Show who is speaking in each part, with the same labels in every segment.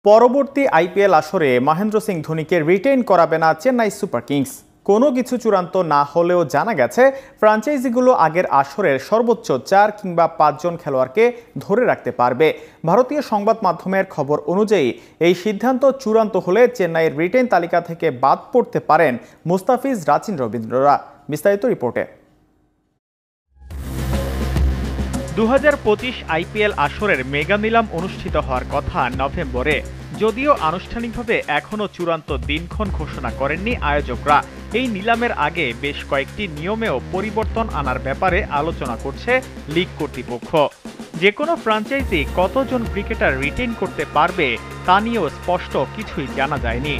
Speaker 1: পরবর্তী আইপিএল আসরে মহেন্দ্র সিং ধোনিকে রিটেইন করাবে না চেন্নাই সুপার কিংস। কোনো কিছু চূড়ান্ত না হলেও জানা গেছে ফ্র্যাঞ্চাইজিগুলো আগের আসরের সর্বোচ্চ 4 কিংবা 5 জন খেলোয়াড়কে ধরে রাখতে পারবে। ভারতীয় সংবাদ মাধ্যমের খবর অনুযায়ী এই সিদ্ধান্ত চূড়ান্ত হলে চেন্নাইয়ের রিটেইন তালিকা থেকে বাদ পড়তে পারেন মুস্তাফিজ, রাচিন রবীন্দ্ররা। বিস্তারিত রিপোর্টে।
Speaker 2: 2025 আইপিএল আসরের মেগা নিলাম অনুষ্ঠিত হওয়ার কথা নভেম্বরে, যদিও আনুষ্ঠানিকভাবে এখনও চূড়ান্ত দিনক্ষণ ঘোষণা করেননি আয়োজকরা। এই নিলামের আগে বেশ কয়েকটি নিয়মেও পরিবর্তন আনার ব্যাপারে আলোচনা করছে লিগ কর্তৃপক্ষ। যে কোনো ফ্র্যাঞ্চাইজি কতজন ক্রিকেটার রিটেইন করতে পারবে তা নিয়েও স্পষ্ট কিছুই জানা যায়নি।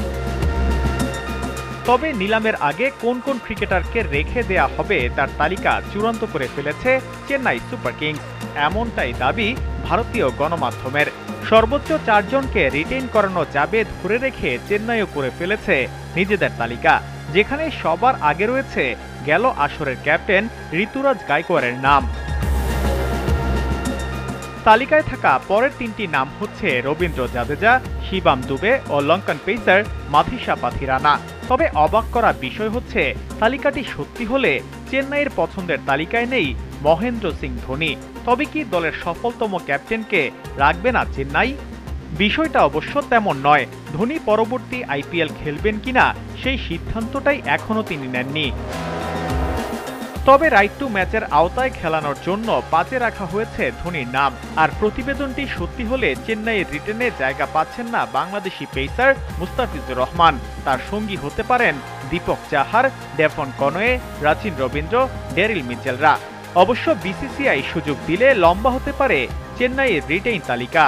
Speaker 2: তবে নিলামের আগে কোন কোন ক্রিকেটারকে রেখে দেয়া হবে তার তালিকা চূড়ান্ত করে ফেলেছে চেন্নাই সুপার কিংস, এমনটাই দাবি ভারতীয় গণমাধ্যমের। সর্বোচ্চ 4 জনকে রিটেইন করানো যাবে ধরে রেখে চেন্নাইও করে ফেলেছে নিজেদের তালিকা, যেখানে সবার আগে রয়েছে গেল আসরের ক্যাপ্টেন ঋতুরাজ গায়কোয়াড়ের নাম। তালিকায় থাকা পরের 3টি নাম হচ্ছে রবীন্দ্র জাদেজা, শিবাম দুবে ও লঙ্কান পেসার মাথিসা পাথিরানা। তবে অবাক করা বিষয় হচ্ছে, তালিকাটি সত্যি হলে চেন্নাইয়ের পছন্দের তালিকায় নেই মহেন্দ্র সিং ধোনি। তবে কি দলের সফলতম ক্যাপ্টেনকে রাখবে না চেন্নাই? বিষয়টা অবশ্য তেমন নয়। ধোনি পরবর্তী আইপিএল খেলবেন কিনা সেই সিদ্ধান্তটাই এখনও তিনি নেননি। তবে রাইট টু ম্যাচের আওতায় খেলানোর জন্য 5-এ রাখা হয়েছে ধোনির নাম। আর প্রতিবেদনটি সত্যি হলে চেন্নাইয়ের রিটেনে জায়গা পাচ্ছেন না বাংলাদেশি পেসার মুস্তাফিজুর রহমান। তার সঙ্গী হতে পারেন Deepak Chahar, Devon Conway, Rachin Ravindra, Daryl মিচেলরা। অবশ্য বিসিসিআই সুযোগ দিলে লম্বা হতে পারে চেন্নাইয়ের রিটেইন তালিকা।